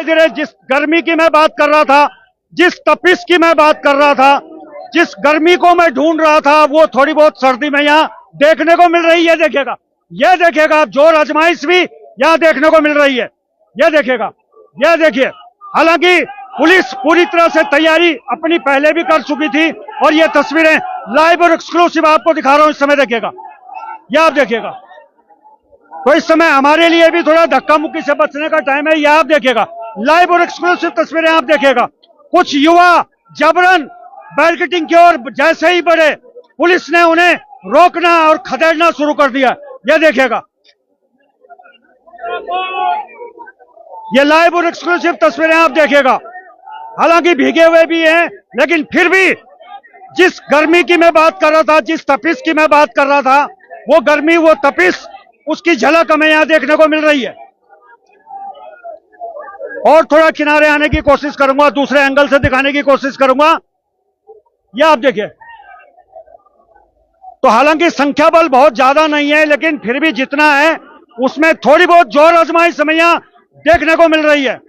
धीरे जिस गर्मी की मैं बात कर रहा था, जिस तपिश की मैं बात कर रहा था, जिस गर्मी को मैं ढूंढ रहा था, वो थोड़ी बहुत सर्दी में यहाँ देखने को मिल रही है। देखिएगा, ये देखिएगा, आप जोर आजमाइश भी यहाँ देखने को मिल रही है। ये देखिएगा, ये देखिए। हालांकि पुलिस पूरी तरह से तैयारी अपनी पहले भी कर चुकी थी और ये तस्वीरें लाइव और एक्सक्लूसिव आपको दिखा रहा हूं इस समय। देखिएगा, ये आप देखिएगा। तो इस समय हमारे लिए भी थोड़ा धक्का मुक्की से बचने का टाइम है। ये आप देखिएगा, लाइव और एक्सक्लूसिव तस्वीरें आप देखिएगा। कुछ युवा जबरन बैरिकेडिंग की ओर जैसे ही बढ़े, पुलिस ने उन्हें रोकना और खदेड़ना शुरू कर दिया। ये देखिएगा, ये लाइव और एक्सक्लूसिव तस्वीरें आप देखिएगा। हालांकि भीगे हुए भी हैं, लेकिन फिर भी जिस गर्मी की मैं बात कर रहा था, जिस तपिश की मैं बात कर रहा था, वो गर्मी, वो तपिश, उसकी झलक हमें यहां देखने को मिल रही है। और थोड़ा किनारे आने की कोशिश करूंगा, दूसरे एंगल से दिखाने की कोशिश करूंगा। यह आप देखिए। तो हालांकि संख्या बल बहुत ज्यादा नहीं है, लेकिन फिर भी जितना है उसमें थोड़ी बहुत जोर आजमाइश हमें यहां देखने को मिल रही है।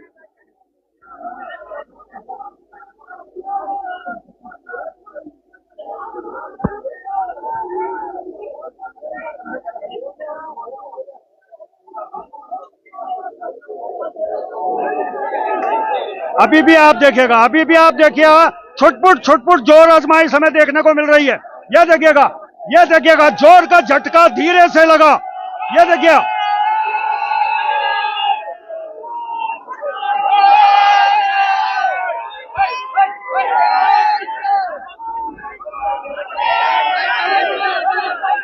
अभी भी आप देखिएगा, अभी भी आप देखिएगा, छुटपुट जोर आजमाइश हमें देखने को मिल रही है। यह देखिएगा, यह देखिएगा, जोर का झटका धीरे से लगा। यह देखिए,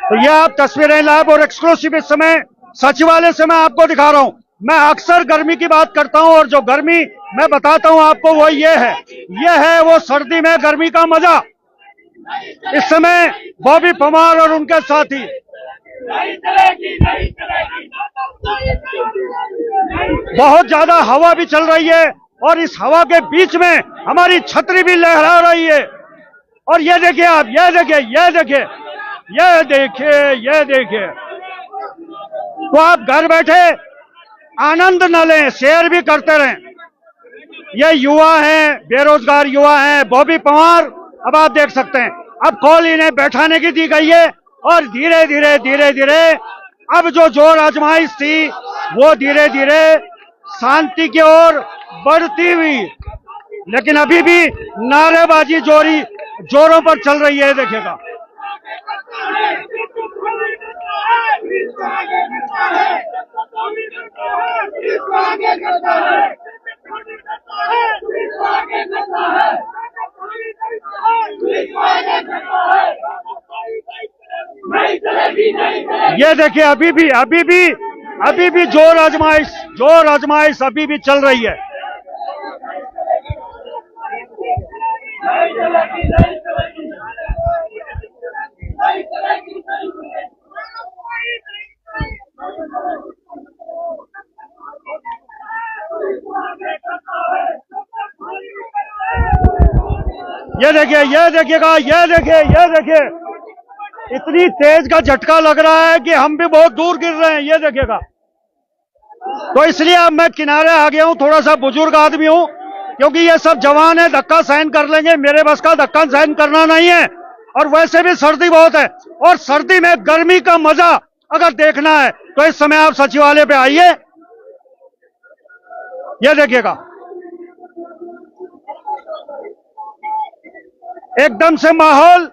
तो यह आप तस्वीरें लाइव और एक्सक्लूसिव इस समय सचिवालय से मैं आपको दिखा रहा हूं। मैं अक्सर गर्मी की बात करता हूं और जो गर्मी मैं बताता हूं आपको वो ये है वो सर्दी में गर्मी का मजा। इस समय बॉबी पमार और उनके साथी बहुत ज्यादा हवा भी चल रही है और इस हवा के बीच में हमारी छतरी भी लहरा रही है। और ये देखिए आप, ये देखिए, ये देखिए, ये देखिए, ये देखिए। तो आप घर बैठे आनंद न लें, शेयर भी करते रहें। ये युवा हैं, बेरोजगार युवा हैं, बॉबी पवार। अब आप देख सकते हैं, अब कॉल इन्हें बैठाने की दी गई है और धीरे धीरे अब जो जोर आजमाइश थी वो धीरे धीरे शांति की ओर बढ़ती हुई, लेकिन अभी भी नारेबाजी जोरों पर चल रही है। देखिएगा, ये देखिए, अभी भी जोर आजमाइश अभी भी चल रही है। ये देखिए, ये देखिएगा, ये देखिए, ये देखिए, इतनी तेज का झटका लग रहा है कि हम भी बहुत दूर गिर रहे हैं। ये देखिएगा। तो इसलिए अब मैं किनारे आ गया हूं, थोड़ा सा बुजुर्ग आदमी हूं, क्योंकि ये सब जवान है, धक्का सहन कर लेंगे। मेरे बस का धक्का सहन करना नहीं है। और वैसे भी सर्दी बहुत है, और सर्दी में गर्मी का मजा अगर देखना है तो इस समय आप सचिवालय पे आइए। ये देखिएगा, एकदम से माहौल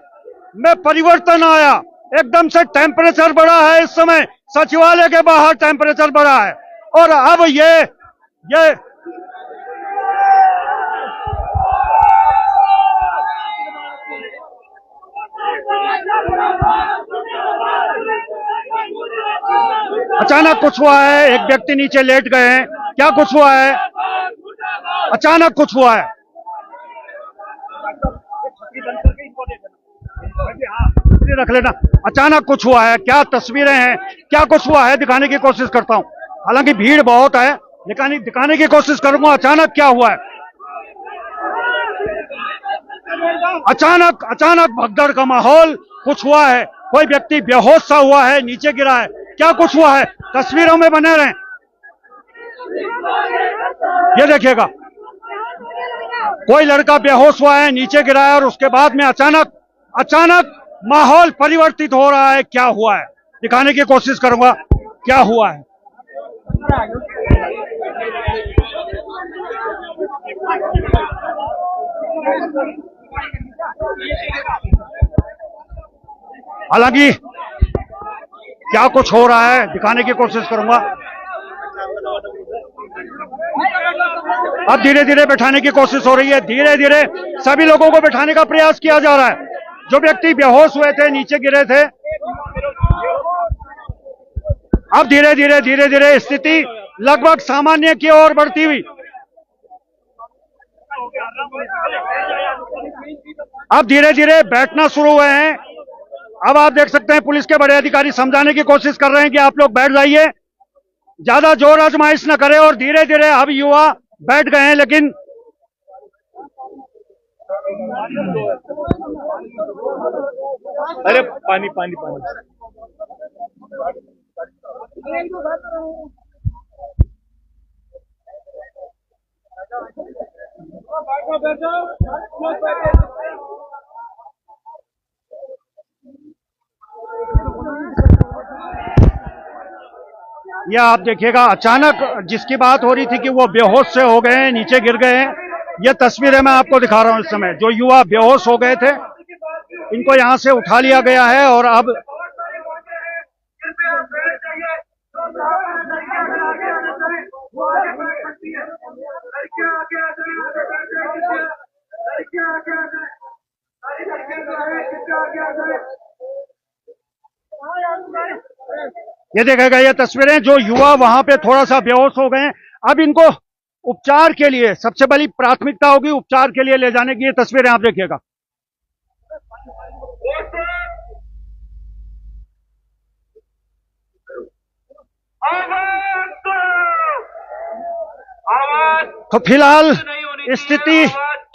में परिवर्तन आया, एकदम से टेम्परेचर बढ़ा है। इस समय सचिवालय के बाहर टेम्परेचर बढ़ा है और अब ये अचानक कुछ हुआ है, एक व्यक्ति नीचे लेट गए हैं। क्या कुछ हुआ है? अचानक कुछ हुआ है। रख लेना। अचानक कुछ हुआ है, क्या तस्वीरें हैं, क्या कुछ हुआ है, दिखाने की कोशिश करता हूं। हालांकि भीड़ बहुत है, दिखाने की कोशिश करूंगा अचानक क्या हुआ है। अचानक भगदड़ का माहौल, कुछ हुआ है, कोई व्यक्ति बेहोश सा हुआ है, नीचे गिरा है, क्या कुछ हुआ है, तस्वीरों में बने रहें। ये देखिएगा, कोई लड़का बेहोश हुआ है, नीचे गिरा है और उसके बाद में अचानक माहौल परिवर्तित हो रहा है। क्या हुआ है दिखाने की कोशिश करूंगा, क्या हुआ है। हालांकि क्या कुछ हो रहा है दिखाने की कोशिश करूंगा। अब धीरे धीरे बैठाने की कोशिश हो रही है, धीरे धीरे सभी लोगों को बैठाने का प्रयास किया जा रहा है। जो व्यक्ति बेहोश हुए थे, नीचे गिरे थे, अब धीरे धीरे स्थिति लगभग सामान्य की ओर बढ़ती हुई। अब धीरे धीरे बैठना शुरू हुए हैं। अब आप देख सकते हैं पुलिस के बड़े अधिकारी समझाने की कोशिश कर रहे हैं कि आप लोग बैठ जाइए, ज्यादा जोर आजमाइश न करें। और धीरे धीरे अब युवा बैठ गए हैं, लेकिन अरे पानी पानी पानी। यह आप देखिएगा, अचानक जिसकी बात हो रही थी कि वो बेहोश से हो गए हैं, नीचे गिर गए हैं, ये तस्वीरें मैं आपको दिखा रहा हूं। इस समय जो युवा बेहोश हो गए थे, इनको यहां से उठा लिया गया है और अब ये देखेगा, ये तस्वीरें जो युवा वहां पे थोड़ा सा बेहोश हो गए हैं, अब इनको उपचार के लिए सबसे बड़ी प्राथमिकता होगी उपचार के लिए ले जाने की। ये तस्वीरें आप देखिएगा। तो फिलहाल स्थिति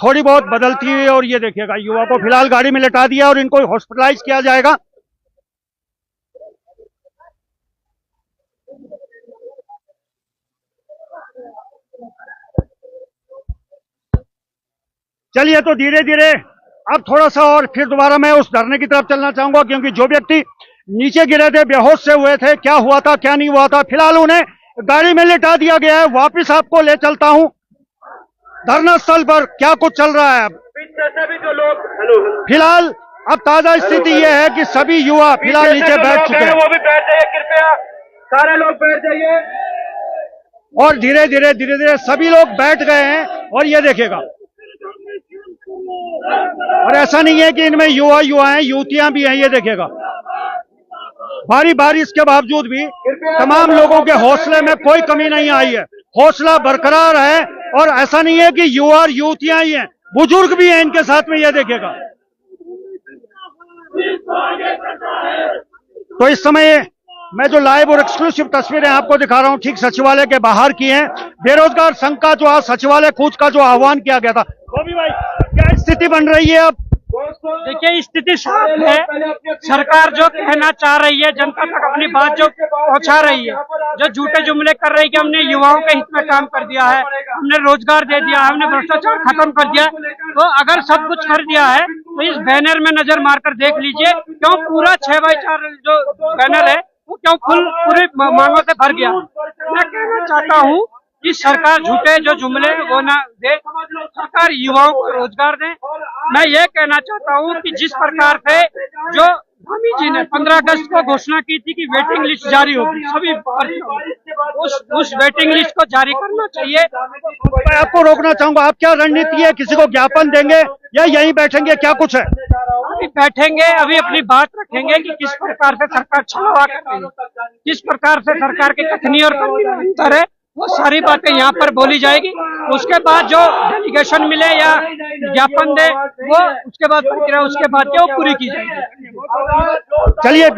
थोड़ी बहुत बदलती हुई और ये देखिएगा, युवा को फिलहाल गाड़ी में लेटा दिया और इनको हॉस्पिटलाइज किया जाएगा। चलिए, तो धीरे धीरे अब थोड़ा सा और फिर दोबारा मैं उस धरने की तरफ चलना चाहूंगा, क्योंकि जो व्यक्ति नीचे गिरे थे, बेहोश से हुए थे, क्या हुआ था क्या नहीं हुआ था, फिलहाल उन्हें गाड़ी में लेटा दिया गया है। वापिस आपको ले चलता हूं धरना स्थल पर, क्या कुछ चल रहा है। अब फिलहाल अब ताजा स्थिति यह है कि सभी युवा फिलहाल नीचे बैठ चुके हैं। वो भी बैठ जाइए कृपया, सारे लोग बैठ जाइए। और धीरे धीरे सभी लोग बैठ गए हैं और ये देखिएगा, और ऐसा नहीं है कि इनमें युवा हैं, युवतियां भी हैं। ये देखिएगा, भारी बारिश के बावजूद भी तमाम लोगों के हौसले में कोई कमी नहीं आई है, हौसला बरकरार है। और ऐसा नहीं है कि युवा और युवतियां ही हैं, बुजुर्ग भी हैं इनके साथ में। ये देखिएगा, तो इस समय मैं जो लाइव और एक्सक्लूसिव तस्वीरें आपको दिखा रहा हूं, ठीक सचिवालय के बाहर की हैं। बेरोजगार संघ का जो आज सचिवालय कूच का जो आह्वान किया गया था, गोभी भाई क्या स्थिति बन रही है अब? देखिए, स्थिति साफ है। सरकार जो कहना चाह रही है, जनता तक अपनी बात जो पहुंचा रही है, जो झूठे जुमले कर रही है कि हमने युवाओं के हित में काम कर दिया है, हमने रोजगार दे दिया, हमने भ्रष्टाचार खत्म कर दिया, तो अगर सब कुछ कर दिया है तो इस बैनर में नजर मारकर देख लीजिए, क्यों पूरा 6x4 जो बैनर है वो क्यों पूरी मांगों से भर गया। मैं कहना चाहता हूँ कि सरकार झूठे जो जुमले वो ना दे, सरकार युवाओं को रोजगार दे। मैं ये कहना चाहता हूँ कि जिस प्रकार से जो स्वामी जी ने 15 अगस्त को घोषणा की थी कि वेटिंग लिस्ट जारी होगी, सभी उस वेटिंग लिस्ट को जारी करना चाहिए। मैं आपको रोकना चाहूंगा, आप क्या रणनीति है, किसी को ज्ञापन देंगे या यहीं बैठेंगे, क्या कुछ है? अभी बैठेंगे, अभी अपनी बात रखेंगे कि किस प्रकार से सरकार छलवा कर रही है, किस प्रकार से सरकार की कथनी और करनी में अंतर है, वो सारी बातें यहाँ पर बोली जाएगी। उसके बाद जो डेलीगेशन मिले या ज्ञापन दे, वो उसके बाद प्रक्रिया उसके बाद क्या वो पूरी की जाएगी। चलिए।